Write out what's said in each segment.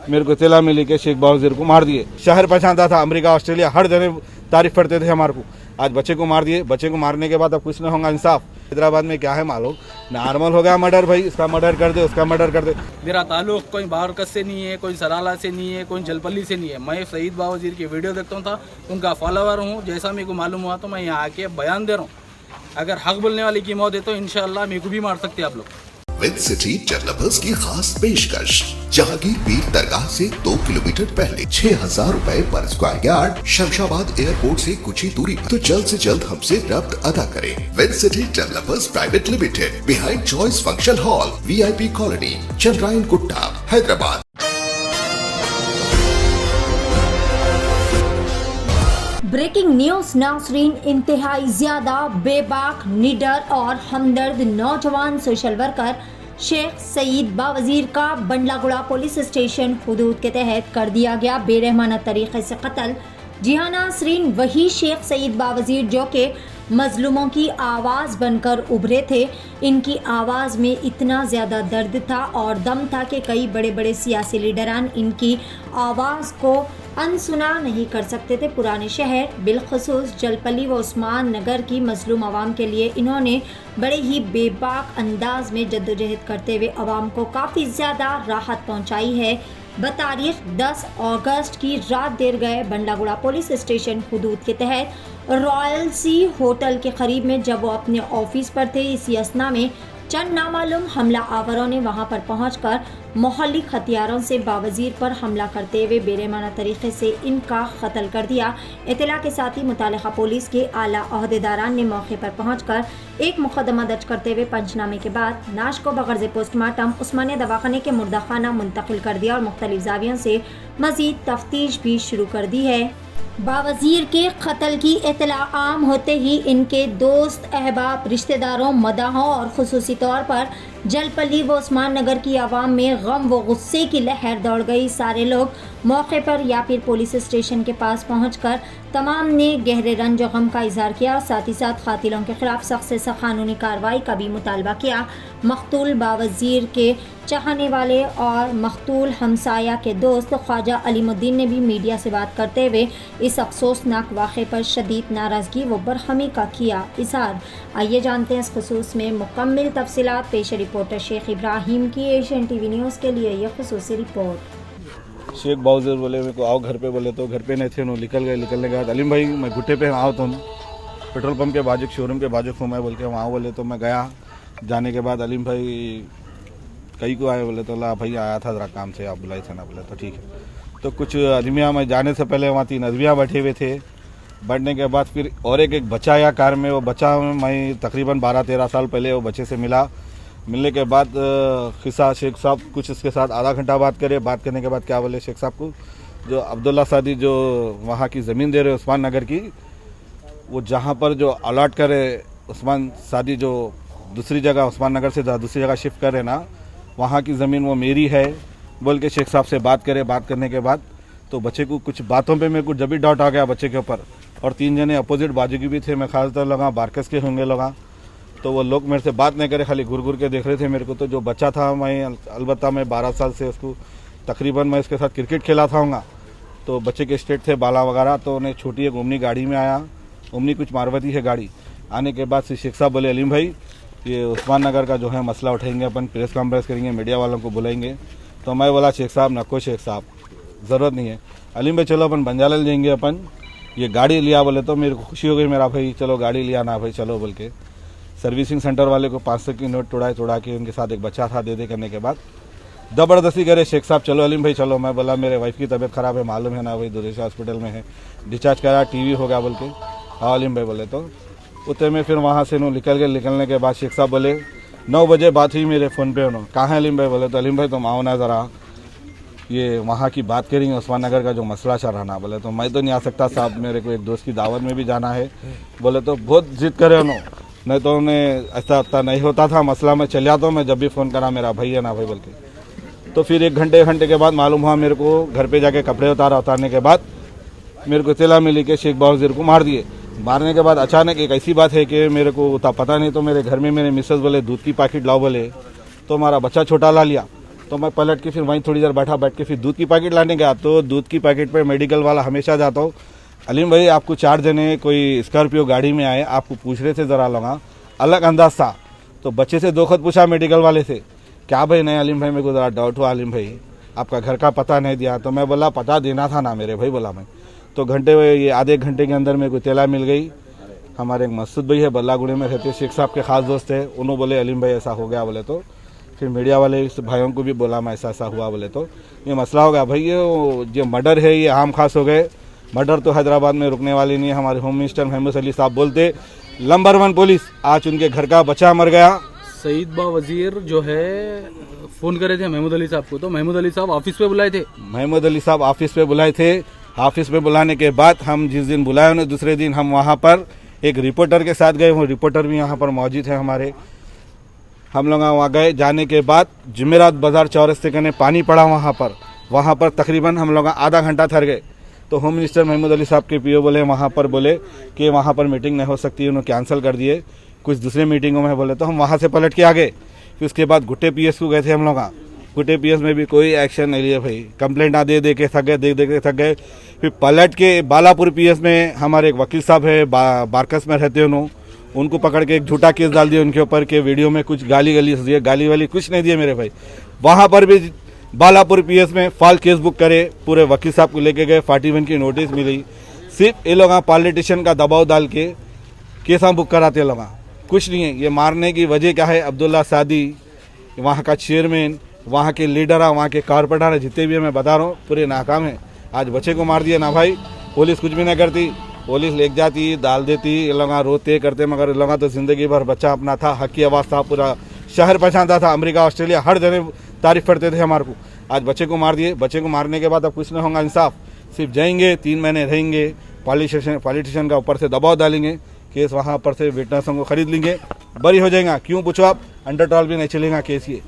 मेरे को इत्तला मिली कि शेख बावजीर को मार दिए। शहर पहचानता था, अमेरिका ऑस्ट्रेलिया हर जगह तारीफ करते थे हमारे को। आज बच्चे को मार दिए। बच्चे को मारने के बाद अब कुछ नहीं होगा इंसाफ। हैदराबाद में क्या है मालूम, नॉर्मल हो गया मर्डर, भाई इसका मर्डर कर दे, उसका मर्डर कर दे। मेरा ताल्लुक कोई बारकत से नहीं है, कोई सराला से नहीं है, कोई जलपल्ली से नहीं है। मैं सईद बावजीर की वीडियो देखता था, उनका फॉलोवर हूँ। जैसा मेरे को मालूम हुआ तो मैं यहाँ आके बयान दे रहा हूँ। अगर हक बोलने वाले की मौत है तो इंशाअल्लाह मेरे को भी मार सकते हैं आप लोग। विद सिटी डेवलपर्स की खास पेशकश, जहांगीर पीर दरगाह से 2 किलोमीटर पहले 6,000 रुपए पर स्क्वायर यार्ड, शमशाबाद एयरपोर्ट से कुछ ही दूरी पर। तो जल्द से जल्द हमसे रब्त अदा करें। With city developers private limited, behind choice function hall, VIP colony, Chandrayan Gutta, Hyderabad. Breaking news नाज़रीन, इंतहाई ज्यादा बेबाक, निडर और हमदर्द नौजवान सोशल वर्कर शेख सईद बावजीर का बंडलागुड़ा पुलिस स्टेशन हुदूद के तहत कर दिया गया बेरहमाना तरीके से कत्ल। जी हाँ नाज़रीन, वही शेख सईद बावजीर जो कि मजलूमों की आवाज़ बनकर उभरे थे। इनकी आवाज़ में इतना ज़्यादा दर्द था और दम था कि कई बड़े बड़े सियासी लीडरान इनकी आवाज़ को अनसुना नहीं कर सकते थे। पुराने शहर बिलखुसूस जलपल्ली व उस्मान नगर की मजलूम आवाम के लिए इन्होंने बड़े ही बेबाक अंदाज में जद्दोजहद करते हुए आवाम को काफ़ी ज़्यादा राहत पहुंचाई है। बतारीख 10 अगस्त की रात देर गए बंडलागुड़ा पुलिस स्टेशन हुदूद के तहत रॉयल सी होटल के करीब में जब वो अपने ऑफिस पर थे, इसी असना में चंद नामालूम हमला आवरों ने वहां पर पहुंचकर मोहल्ली हथियारों से बावजीर पर हमला करते हुए बेरहमाना तरीके से इनका कत्ल कर दिया। इत्तला के साथ ही मुतालिका पुलिस के आला अहदेदारान ने मौके पर पहुंचकर एक मुकदमा दर्ज करते हुए पंचनामे के बाद नाश को बगर्ज़ पोस्टमार्टम उस्मानिया दवाखाने के मुर्दाखाना मुंतकिल कर दिया और मुख्तलिफ जावियों से मजीद तफ्तीश भी शुरू कर दी है। बावजीर के कत्ल की इत्तला आम होते ही इनके दोस्त, अहबाब, रिश्तेदारों, मदाहों और खुसूसी तौर पर जलपल्ली व उस्मान नगर की आवाम में गम व गुस्से की लहर दौड़ गई। सारे लोग मौके पर या फिर पुलिस स्टेशन के पास पहुंचकर तमाम ने गहरे रंज व गम का इजहार किया। साथ ही साथ कातिलों के खिलाफ सख्त से सख्त कानूनी कार्रवाई का भी मुतालबा किया। मकतूल बावजीर के चाहने वाले और मकतूल हमसाया के दोस्त ख्वाजा अलीमुद्दीन ने भी मीडिया से बात करते हुए इस अफसोसनाक वाक़े पर शदीद नाराज़गी व बरहमी का किया इजहार। आइए जानते हैं इस खुसूस में मुकम्मल तफसीलात। पेश रिपोर्टर शेख इब्राहिम की एशियन TV न्यूज़ के लिए यह खुसूसी रिपोर्ट। शेख बावजीर बोले मेरे को आओ घर पे, बोले तो घर पे नहीं थे, निकल गए। निकलने के बाद अलीम भाई मैं घुट्टे पे आओ, तुम पेट्रोल पंप के बाजू शोरूम के बाजू हूँ मैं, बोल के वहाँ बोले तो मैं गया। जाने के बाद अलीम भाई कई को आए, बोले तो ला भाई आया था ज़रा काम से, आप बुलाई थे ना, बोले तो ठीक है। तो कुछ आदमियाँ, मैं जाने से पहले वहाँ 3 आदमियाँ बैठे हुए थे। बैठने के बाद फिर और एक बच्चा आया कार में। वो बच्चा मैं तकरीबन 12-13 साल पहले वो बच्चे से मिला। मिलने के बाद खिस्सा शेख साहब कुछ उसके साथ आधा घंटा बात करे। बात करने के बाद क्या बोले शेख साहब को, जो अब्दुल्ला सादी जो वहाँ की ज़मीन दे रहे उस्मान नगर की, वो जहाँ पर जो अलॉट करे उस्मान सादी जो दूसरी जगह उस्मान नगर से दूसरी जगह शिफ्ट करे ना, वहाँ की ज़मीन वो मेरी है बोल के शेख साहब से बात करे। बात करने के बाद तो बच्चे को कुछ बातों पे मेरे को जब भी डाउट आ गया बच्चे के ऊपर। और 3 जने अपोजिट बाजू की भी थे, मैं खासतौर लगा बारकस के होंगे लगा। तो वो लोग मेरे से बात नहीं करे, खाली घूर घूर के देख रहे थे मेरे को। तो जो बच्चा था, मैं अलबत्ता मैं 12 साल से उसको तकरीबन मैं उसके साथ क्रिकेट खेला था। तो बच्चे के स्टेट थे बाला वगैरह। तो उन्हें छोटी एक ओमनी गाड़ी में आया, ओमनी कुछ मारवती है गाड़ी। आने के बाद से शेख साहब बोले अलीम भाई ये उस्मान नगर का जो है मसला उठाएंगे, अपन प्रेस कॉन्फ्रेंस करेंगे, मीडिया वालों को बुलाएंगे। तो मैं बोला शेख साहब नको शेख साहब ज़रूरत नहीं है। अलीम भाई चलो अपन बंजालाल जाएंगे, अपन ये गाड़ी लिया। बोले तो मेरे को खुशी हो गई, मेरा भाई चलो गाड़ी लिया ना भाई चलो बोल के। सर्विसिंग सेंटर वाले को 500 की नोट तोड़ा के उनके साथ एक बच्चा था, दे करने के बाद ज़बरदस्ती करे शेख साहब चलो अलीम भाई चलो। मैं बोला मेरे वाइफ की तबीयत ख़राब है, मालूम है ना भाई, दुरेशा हॉस्पिटल में है, डिस्चार्ज करा, TV हो गया बोल के। हाँ अलीम भाई बोले तो उतने में फिर वहाँ से निकल गए। निकलने के बाद शेख साहब बोले 9 बजे बात हुई मेरे फ़ोन पे। उन्होंने कहाँ है अलीम भाई, बोले तो अलीम भाई तुम आओ ना ज़रा, ये वहाँ की बात करेंगे, उस्मान नगर का जो मसला चल रहा ना। बोले तो मैं तो नहीं आ सकता साहब, मेरे को एक दोस्त की दावत में भी जाना है। बोले तो बहुत जिद करे उन्होंने, नहीं तो उन्हें ऐसा नहीं होता था मसला। मैं चल जाता हूँ, मैं जब भी फ़ोन करा मेरा भाई है ना भाई बोल के। तो फिर 1 घंटे के बाद मालूम हुआ मेरे को, घर पे जाके कपड़े उतारने के बाद मेरे को इत्तला मिली कि शेख बावजीर को मार दिए। मारने के बाद अचानक एक ऐसी बात है कि मेरे को उतना पता नहीं। तो मेरे घर में मेरे मिसेस बोले दूध की पैकेट लाओ, बोले तो हमारा बच्चा छोटा ला लिया। तो मैं पलट के फिर वहीं थोड़ी देर बैठ के फिर दूध की पैकेट लाने गया। तो दूध की पैकेट पे मेडिकल वाला हमेशा जाता हूँ, अलीम भाई आपको 4 जने कोई स्कॉर्पियो गाड़ी में आए, आपको पूछ रहे थे ज़रा लगा अलग अंदाज था। तो बच्चे से 2 खुद पूछा मेडिकल वाले से, क्या भाई नहीं अलीम भाई मेरे को ज़रा डाउट हुआ, अलीम भाई आपका घर का पता नहीं दिया। तो मैं बोला पता देना था ना मेरे भाई, बोला मैं। तो ये आधे घंटे के अंदर मेरे को तेला मिल गई। हमारे एक मसूद भाई है बल्लागुड़ी में रहते, शेख साहब के खास दोस्त है, उन्होंने बोले अलीम भाई ऐसा हो गया बोले। तो फिर मीडिया वाले भाइयों को भी बोला मैं ऐसा हुआ बोले। तो ये मसला हो गया भाई, ये मर्डर है ये आम खास हो गए। मर्डर तो हैदराबाद में रुकने वाली नहीं है। हमारे होम मिनिस्टर महमूद अली साहब बोलते नंबर 1 पुलिस, आज उनके घर का बच्चा मर गया। सईद बा वजीर जो है फ़ोन करे थे महमूद अली साहब को, तो महमूद अली साहब ऑफिस पे बुलाए थे। महमूद अली साहब ऑफिस पे बुलाए थे। ऑफिस पे बुलाने के बाद हम जिस दिन बुलाए उन्हें दूसरे दिन हम वहाँ पर एक रिपोर्टर के साथ गए। वो रिपोर्टर भी यहाँ पर मौजूद है हमारे। हम लोग वहाँ गए, जाने के बाद जुमेरात बाज़ार चौरस्ते कने पानी पड़ा वहाँ पर तकरीबन हम लोग आधा घंटा ठहर गए। तो होम मिनिस्टर महमूद अली साहब के पीओ बोले वहाँ पर बोले कि वहाँ पर मीटिंग नहीं हो सकती, उन्होंने कैंसिल कर दिए कुछ दूसरे मीटिंगों में बोले। तो हम वहाँ से पलट के आ गए। फिर उसके बाद गुट्टे पीएस को गए थे हम लोग। गुट्टे पीएस में भी कोई एक्शन नहीं लिए भाई, कंप्लेंट दे के थक गए। फिर पलट के बालापुर पीएस में हमारे एक वकील साहब है बारकस में रहते हैं, उनको पकड़ के एक झूठा केस डाल दिया उनके ऊपर के वीडियो में कुछ गाली वाली कुछ नहीं दिए मेरे भाई। वहाँ पर भी बालापुर पीएस में फाल केस बुक करे, पूरे वकील साहब को लेके गए, 41 की नोटिस मिली। सिर्फ ये लोग पॉलिटिशियन का दबाव डाल के केस बुक कराते लोग, कुछ नहीं है। ये मारने की वजह क्या है, अब्दुल्ला सादी वहाँ का चेयरमैन, वहाँ के लीडर, वहाँ के कारपोरेटर जितने भी मैं बता रहा हूँ पूरे नाकाम है। आज बच्चे को मार दिया ना भाई, पुलिस कुछ भी नहीं करती, पुलिस ले जाती डाल देती, ये लोग रोते करते, मगर ये लोग तो ज़िंदगी भर बच्चा अपना था, हक की आवाज़ था, पूरा शहर पहचानता था, अमेरिका ऑस्ट्रेलिया हर जगह तारीफ करते थे हमारे को। आज बच्चे को मार दिए। बच्चे को मारने के बाद अब कुछ नहीं होगा इंसाफ, सिर्फ जाएंगे 3 महीने रहेंगे, पॉलिटिशियन का ऊपर से दबाव डालेंगे, केस वहाँ पर से विटनेसों को खरीद लेंगे, बरी हो जाएगा। क्यों पूछो आप, अंडर ट्रायल भी नहीं चलेगा केस। ये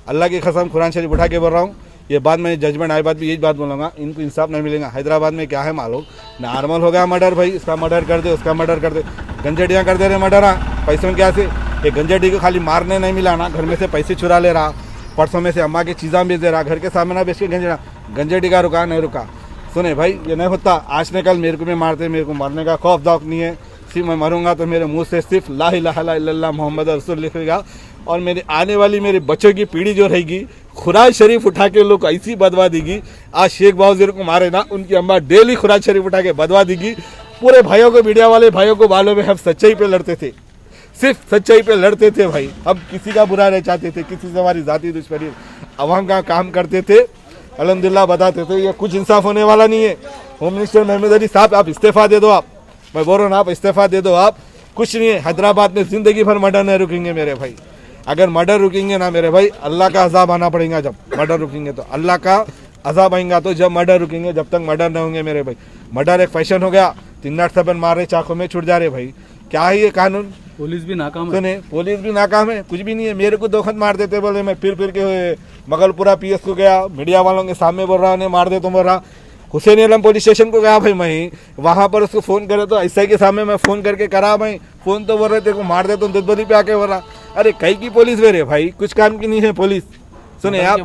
अल्लाह की कसम कुरान शरीफ उठा के बोल रहा हूँ, ये बात मैं जजमेंट आए बात भी यही बात बोलूँगा, इनको इंसाफ नहीं मिलेगा। हैदराबाद में क्या है मालूम, नॉर्मल हो गया मर्डर भाई, इसका मर्डर कर दे उसका मर्डर कर दे, गंजेटियाँ कर दे रहे मर्डर पैसों क्या से। ये गंजेटी को खाली मारने नहीं मिला ना, घर में से पैसे चुरा ले रहा, परसों में से अम्मा की चीज़ां बेच दे रहा, घर के सामने ना बेच के गंजेटी का रुका नहीं रुका। सुने भाई ये नहीं होता, आज ने कल मेरे को भी मारते, मेरे को मारने का खौफ दौक नहीं है। सिर्फ मैं मरूंगा तो मेरे मुंह से सिर्फ ला इलाहा इल्लल्लाह मोहम्मद रसूल लिखेगा, और मेरी आने वाली मेरे बच्चों की पीढ़ी जो रहेगी खुराज शरीफ उठा के लोग ऐसी बदवा देगी। आज शेख बावजीर को मारे ना, उनकी अम्मा डेली खुराज शरीफ उठा के बदवा देगी। पूरे भाइयों को, मीडिया वाले भाइयों को मालूम है हम सच्चाई पे लड़ते थे, सिर्फ सच्चाई पे लड़ते थे भाई। हम किसी का बुरा नहीं चाहते थे, किसी से हमारी जाति दुश्मनी, अवाम का काम करते थे, अल्हम्दुलिल्लाह बताते थे। ये कुछ इंसाफ होने वाला नहीं है। होम मिनिस्टर महमूद अली साहब आप इस्तीफा दे दो, आप मैं बोल रहा हूँ आप इस्तीफा दे दो, आप कुछ नहीं है। हैदराबाद में जिंदगी भर मर्डर नहीं रुकेंगे मेरे भाई। अगर मर्डर रुकेंगे ना मेरे भाई, अल्लाह का अजाब आना पड़ेगा। जब मर्डर रुकेंगे तो अल्लाह का अजाब आएगा, तो जब मर्डर रुकेंगे, जब तक मर्डर नहीं होंगे मेरे भाई। मर्डर एक फैशन हो गया, 3-8 मार रहे, चाकू में छुट जा रहे भाई, क्या है ये कानून। पुलिस भी नाकाम है। सुने पुलिस भी नाकाम है, कुछ भी नहीं है। मेरे को 2 खत मार देते बोले, मैं फिर के मगलपुरा पीएस को गया, मीडिया वालों के सामने बोल रहा उन्हें मार दे तो बोल रहा। हुसैन आलम पुलिस स्टेशन को गया भाई मैं, वहाँ पर उसको फ़ोन करे तो ऐसा के सामने मैं फ़ोन करके करा भाई, फ़ोन तो बोल रहे थे को मार दे तो दुधबली पे आके बोल रहा। अरे कई की पुलिस वे रे भाई, कुछ काम की नहीं है पुलिस। सुने आप,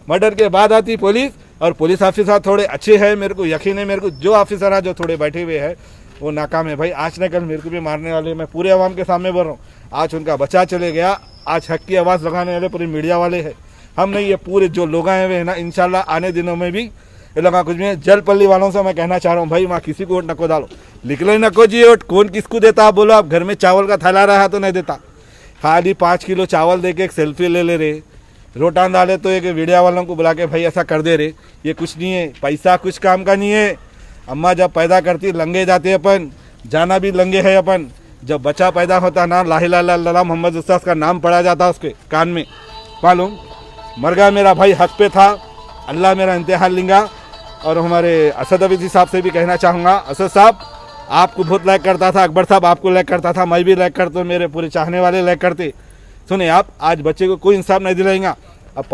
मर्डर के बाद आती पुलिस, और पुलिस ऑफिसर थोड़े अच्छे हैं, मेरे को यकीन है। मेरे को जो ऑफिसर है जो थोड़े बैठे हुए हैं वो नाकाम है भाई। आज न कल मेरे को भी मारने वाले, मैं पूरे अवाम के सामने बोल रहा हूँ। आज उनका बच्चा चले गया, आज हक की आवाज़ लगाने वाले पूरे मीडिया वाले हैं, हम नहीं। ये पूरे जो लोग आए हुए हैं ना, इंशाल्लाह आने दिनों में भी ये लोग कुछ भी। जलपल्ली वालों से मैं कहना चाह रहा हूँ भाई, वहाँ किसी को वोट नको डालो, निकलो ही नको जी वोट। कौन किसको देता बोलो आप, घर में चावल का थैला रहा तो नहीं देता, खाली 5 किलो चावल दे के एक सेल्फी ले रहे, रोटान डाले तो एक मीडिया वालों को बुला के भाई ऐसा कर दे रहे। ये कुछ नहीं है, पैसा कुछ काम का नहीं है। अम्मा जब पैदा करती लंगे जाते अपन, जाना भी लंगे है अपन। जब बच्चा पैदा होता ना, ला इलाहा इल्लल्लाह मोहम्मद उस्ताद का नाम पढ़ा जाता उसके कान में, मालूम। मर गया मेरा भाई, हक पे था, अल्लाह मेरा इम्तिहान लेगा। और हमारे असद अवीसी साहब से भी कहना चाहूँगा, असद साहब आपको बहुत लाइक करता था, अकबर साहब आपको लाइक करता था, मैं भी लाइक करता हूँ, मेरे पूरे चाहने वाले लाइक करते। सुने आप, आज बच्चे को कोई इंसाफ नहीं दिलाएगा। अब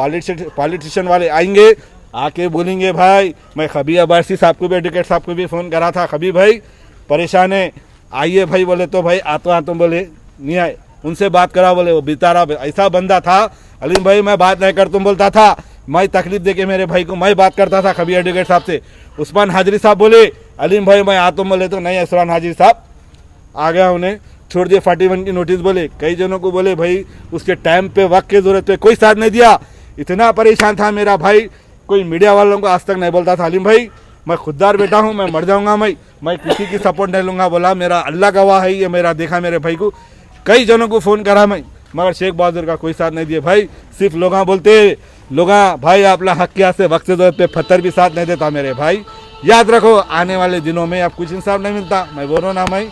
पॉलिटिशियन वाले आएंगे, आके बोलेंगे भाई, मैं खबी अबासी साहब को भी, एडवोकेट साहब को भी फ़ोन करा था, खबी भाई परेशान है, आइए भाई। बोले तो भाई आतो बोले नहीं आए, उनसे बात करा, बोले वो बेचारा ऐसा बंदा था अलीम भाई, मैं बात नहीं कर तुम बोलता था, मैं तकलीफ दे के मेरे भाई को मैं बात करता था कभी एडवोकेट साहब से। उस्मान हाजिरी साहब बोले अलीम भाई मैं आता हूँ, बोले तो नहीं उस्मान हाजिरी साहब आ गया, उन्हें छोड़ दिए 41 की नोटिस बोले। कई जनों को बोले भाई उसके टाइम पे वक्त की जरूरत पे कोई साथ नहीं दिया। इतना परेशान था मेरा भाई, कोई मीडिया वालों को आज तक नहीं बोलता था अलीम भाई मैं खुददार बेटा हूँ, मैं मर जाऊँगा, मैं किसी की सपोर्ट नहीं लूँगा। बोला मेरा अल्लाह गवाह है, ये मेरा देखा मेरे भाई को। कई जनों को फ़ोन करा मैं, मगर शेख बहादुर का कोई साथ नहीं दिए भाई। सिर्फ लोग बोलते लोग भाई आपला हक के से वक्त से जरूरत पे पत्थर भी साथ नहीं देता मेरे भाई। याद रखो आने वाले दिनों में अब कुछ इंसाफ नहीं मिलता। मैं बोल रहा हूँ ना मैं,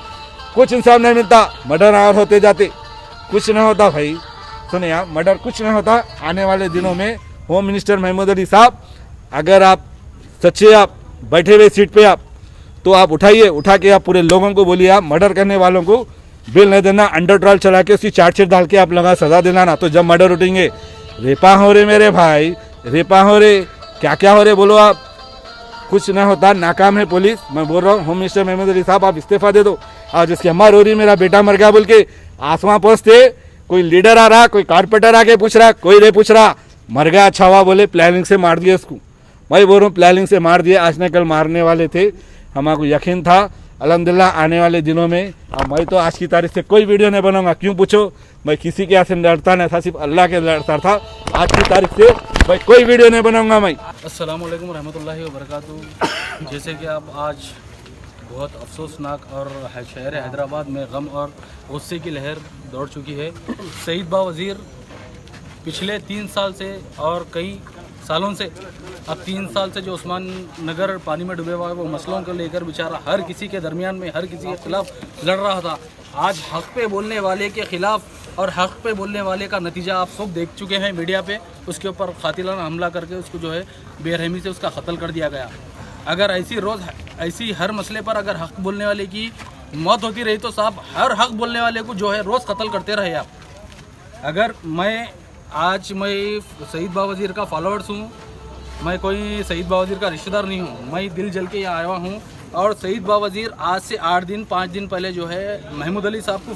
कुछ इंसाफ नहीं मिलता। मर्डर और होते जाते कुछ नहीं होता भाई। सुनिए आप, मर्डर कुछ नहीं होता। आने वाले दिनों में होम मिनिस्टर महमूद अली साहब, अगर आप सच्चे आप बैठे हुए सीट पे आप, तो आप उठाइए, उठा के आप पूरे लोगों को बोलिए आप मर्डर करने वालों को बिल नहीं देना, अंडर ट्रायल चला के उसकी चार्जशीट डाल के आप लगा सजा दिलाना। तो जब मर्डर उठेंगे, रेपा हो रहे मेरे भाई, रेपा हो रहे, क्या क्या हो रहे बोलो आप, कुछ नहीं होता। नाकाम है पुलिस। मैं बोल रहा हूँ होम मिनिस्टर महमूद अली साहब आप इस्तीफा दे दो। और जिसकी हमार हो रही मेरा बेटा मर गया बोल के आसमां पहुँचते, कोई लीडर आ रहा, कोई कारपेंटर आके पूछ रहा, कोई नहीं पूछ रहा, मर गया अच्छा हुआ बोले प्लानिंग से मार दिया उसको। मैं बोल रहा हूँ प्लानिंग से मार दिया, आज न कल मारने वाले थे, हमारे यकीन था। अल्हम्दुलिल्लाह आने वाले दिनों में मैं तो आज की तारीख से कोई वीडियो नहीं बनाऊंगा। क्यों पूछो, मैं किसी के से लड़ता नहीं था, सिर्फ अल्लाह के लड़ता था। आज की तारीख से मैं कोई वीडियो नहीं बनाऊंगा मैं। अस्सलाम वालेकुम रहमतुल्लाहि व बरकातहू। जैसे कि आप आज बहुत अफसोसनाक और शहर हैदराबाद में गम और गुस्से की लहर दौड़ चुकी है। सईद बावज़ीर पिछले 3 साल से और कई सालों से, अब 3 साल से जो उस्मान नगर पानी में डूबे हुआ है, वो मसलों को लेकर बेचारा हर किसी के दरमियान में हर किसी के खिलाफ लड़ रहा था। आज हक़ पे बोलने वाले के ख़िलाफ़ और हक़ पे बोलने वाले का नतीजा आप सब देख चुके हैं मीडिया पे। उसके ऊपर कातिलाना हमला करके उसको जो है बेरहमी से उसका कत्ल कर दिया गया। अगर ऐसी हर मसले पर अगर हक़ बोलने वाले की मौत होती रही तो साहब हर हक़ बोलने वाले को जो है रोज़ कत्ल करते रहे आप। अगर मैं सईद बावज़ीर का फॉलोअर्स हूँ, मैं कोई सईद बावज़ीर का रिश्तेदार नहीं हूँ, मैं दिल जल के यहाँ आया हूँ। और सईद बावज़ीर आज से 5 दिन पहले जो है महमूद अली साहब को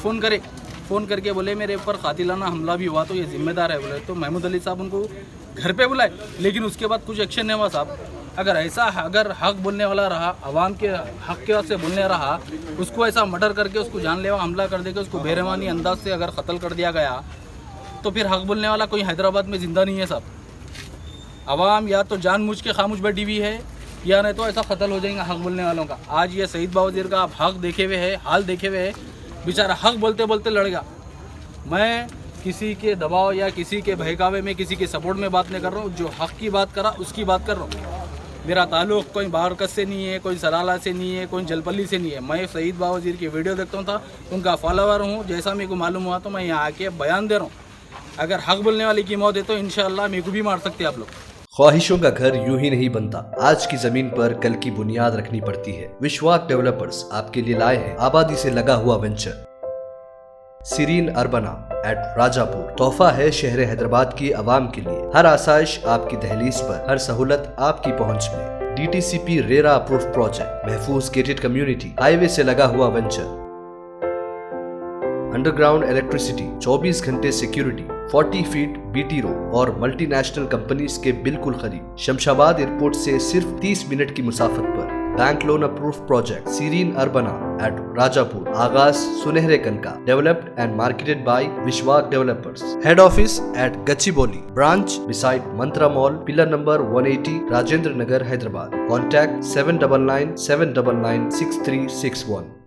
फ़ोन करके बोले मेरे ऊपर कातिलाना हमला भी हुआ तो ये ज़िम्मेदार है बोले। तो महमूद अली साहब उनको घर पे बुलाए, लेकिन उसके बाद कुछ एक्शन नहीं हुआ साहब। अगर हक़ बोलने वाला रहा, आवाम के हक़ के से बोलने रहा, उसको ऐसा मर्डर करके उसको जानलेवा हमला कर देकर उसको बेरहमानी अंदाज से अगर कत्ल कर दिया गया, तो फिर हक़ बोलने वाला कोई हैदराबाद में ज़िंदा नहीं है साहब। आवाम या तो जानबूझ के खामोश बैठी हुई है, या नहीं तो ऐसा कत्ल हो जाएगा हक़ बोलने वालों का। आज ये सईद बावज़ीर का आप हक़ देखे हुए है, हाल देखे हुए है, बेचारा हक़ बोलते बोलते लड़ गया। मैं किसी के दबाव या किसी के बहकावे में किसी के सपोर्ट में बात नहीं कर रहा हूँ। जो हक़ की बात करा उसकी बात कर रहा हूँ। मेरा ताल्लुक़ कोई बारकत से नहीं है, कोई सराला से नहीं है, कोई जलपल्ली से नहीं है। मैं सईद बावज़ीर की वीडियो देखता था, उनका फॉलोवर हूँ। जैसा मेरे को मालूम हुआ तो मैं यहाँ आके बयान दे रहा हूँ। अगर हक़ बोलने वाले की मौत है तो इंशाअल्लाह मेरे को भी मार सकते हैं आप लोग। ख्वाहिशों का घर यूं ही नहीं बनता, आज की जमीन पर कल की बुनियाद रखनी पड़ती है। विश्वास डेवलपर्स आपके लिए लाए हैं आबादी से लगा हुआ venture serine urbana at Rajapur. तोहफा है शहर हैदराबाद की आवाम के लिए। हर आसाइश आपकी दहलीज पर, हर सहूलत आपकी पहुंच में। DTCP रेरा अप्रूव प्रोजेक्ट, महफूज गेटेड कम्युनिटी, हाईवे से लगा हुआ वेंचर, अंडरग्राउंड इलेक्ट्रिसिटी, 24 घंटे सिक्योरिटी, 40 फीट BT रोड और मल्टीनेशनल कंपनीज के बिल्कुल करीब। शमशाबाद एयरपोर्ट से सिर्फ 30 मिनट की मुसाफत पर। Bank loan approve project serene urbana at Rajapur. आगाज सुनहरे कनका, developed and marketed by Vishwas developers. Head office at Gachibowli, branch beside Mantra mall, pillar number 180, Rajendra Nagar, Hyderabad. Contact 799 799 6361।